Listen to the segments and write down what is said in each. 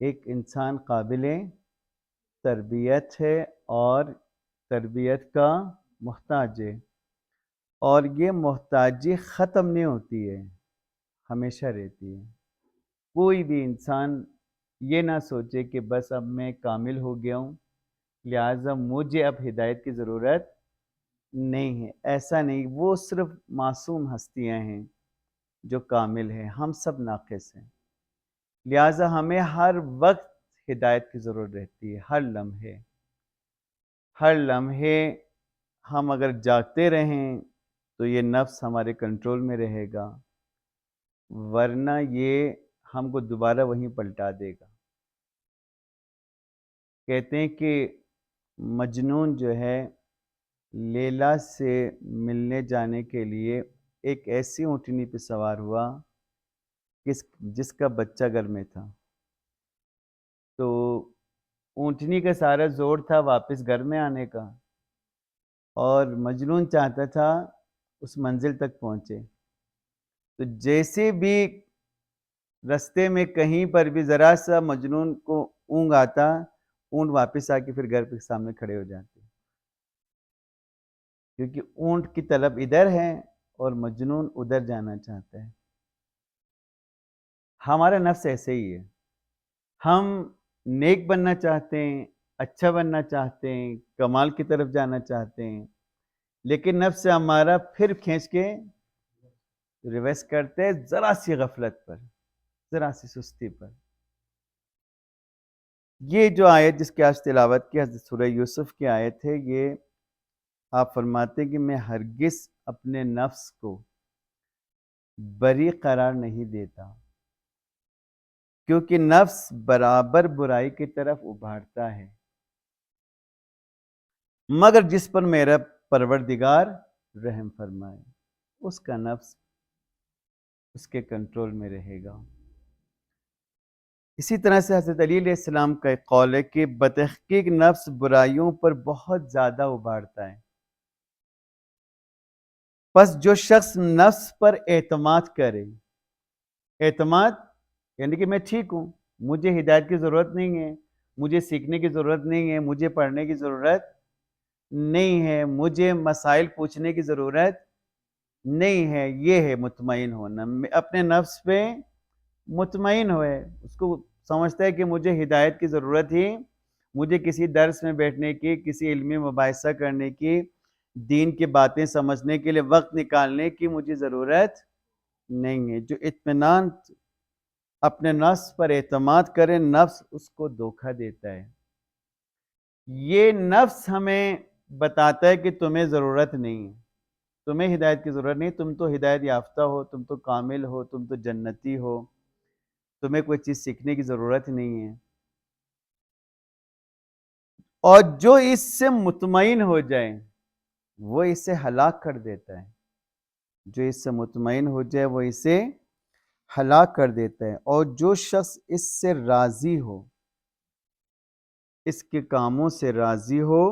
ایک انسان قابل تربیت ہے اور تربیت کا محتاج ہے، اور یہ محتاجی ختم نہیں ہوتی ہے، ہمیشہ رہتی ہے۔ کوئی بھی انسان یہ نہ سوچے کہ بس اب میں کامل ہو گیا ہوں، لہٰذا مجھے اب ہدایت کی ضرورت نہیں ہے۔ ایسا نہیں، وہ صرف معصوم ہستیاں ہیں جو کامل ہیں، ہم سب ناقص ہیں، لہٰذا ہمیں ہر وقت ہدایت کی ضرورت رہتی ہے۔ ہر لمحے ہم اگر جاگتے رہیں تو یہ نفس ہمارے کنٹرول میں رہے گا، ورنہ یہ ہم کو دوبارہ وہیں پلٹا دے گا۔ کہتے ہیں کہ مجنون جو ہے لیلا سے ملنے جانے کے لیے ایک ایسی اونٹنی پہ سوار ہوا جس کا بچہ گھر میں تھا، تو اونٹنی کا سارا زور تھا واپس گھر میں آنے کا، اور مجنون چاہتا تھا اس منزل تک پہنچے۔ تو جیسے بھی رستے میں کہیں پر بھی ذرا سا مجنون کو اونگ آتا، اونٹ واپس آ کے پھر گھر کے سامنے کھڑے ہو جاتے، کیونکہ اونٹ کی طلب ادھر ہے اور مجنون ادھر جانا چاہتا ہے۔ ہمارا نفس ایسے ہی ہے، ہم نیک بننا چاہتے ہیں، اچھا بننا چاہتے ہیں، کمال کی طرف جانا چاہتے ہیں، لیکن نفس ہمارا پھر کھینچ کے ریورس کرتے ہیں ذرا سی غفلت پر، ذرا سی سستی پر۔ یہ جو آیت جس کی آج تلاوت کی حضرت سورہ یوسف کی آیت ہے، یہ آپ فرماتے ہیں کہ میں ہرگز اپنے نفس کو بری قرار نہیں دیتا، کیونکہ نفس برابر برائی کی طرف ابھارتا ہے، مگر جس پر میرا پروردگار رحم فرمائے اس کا نفس اس کے کنٹرول میں رہے گا۔ اسی طرح سے حضرت علی علیہ السلام کا ایک قول ہے کہ بتحقیق نفس برائیوں پر بہت زیادہ ابھارتا ہے، پس جو شخص نفس پر اعتماد کرے، اعتماد یعنی کہ میں ٹھیک ہوں، مجھے ہدایت کی ضرورت نہیں ہے، مجھے سیکھنے کی ضرورت نہیں ہے، مجھے پڑھنے کی ضرورت نہیں ہے، مجھے مسائل پوچھنے کی ضرورت نہیں ہے، یہ ہے مطمئن ہونا۔ اپنے نفس پہ مطمئن ہوئے، اس کو سمجھتا ہے کہ مجھے ہدایت کی ضرورت ہی، مجھے کسی درس میں بیٹھنے کی، کسی علمی مباحثہ کرنے کی، دین کی باتیں سمجھنے کے لیے وقت نکالنے کی مجھے ضرورت نہیں ہے۔ جو اطمینان اپنے نفس پر اعتماد کرے، نفس اس کو دھوکہ دیتا ہے۔ یہ نفس ہمیں بتاتا ہے کہ تمہیں ضرورت نہیں ہے، تمہیں ہدایت کی ضرورت نہیں، تم تو ہدایت یافتہ ہو، تم تو کامل ہو، تم تو جنتی ہو، تمہیں کوئی چیز سیکھنے کی ضرورت نہیں ہے۔ اور جو اس سے مطمئن ہو جائے وہ اسے ہلاک کر دیتا ہے، جو اس سے مطمئن ہو جائے وہ اسے ہلاک کر دیتا ہے۔ اور جو شخص اس سے راضی ہو، اس کے کاموں سے راضی ہو،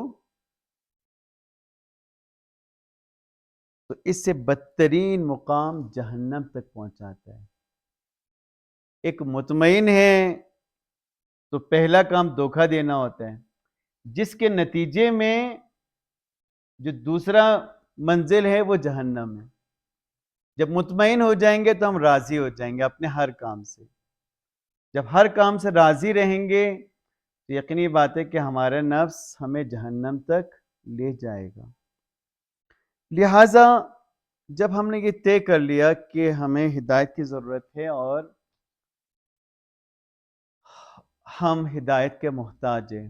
تو اس سے بدترین مقام جہنم تک پہنچاتا ہے۔ ایک مطمئن ہے تو پہلا کام دھوکہ دینا ہوتا ہے، جس کے نتیجے میں جو دوسرا منزل ہے وہ جہنم ہے۔ جب مطمئن ہو جائیں گے تو ہم راضی ہو جائیں گے اپنے ہر کام سے۔ جب ہر کام سے راضی رہیں گے تو یقینی بات ہے کہ ہمارا نفس ہمیں جہنم تک لے جائے گا۔ لہٰذا جب ہم نے یہ طے کر لیا کہ ہمیں ہدایت کی ضرورت ہے اور ہم ہدایت کے محتاج ہیں،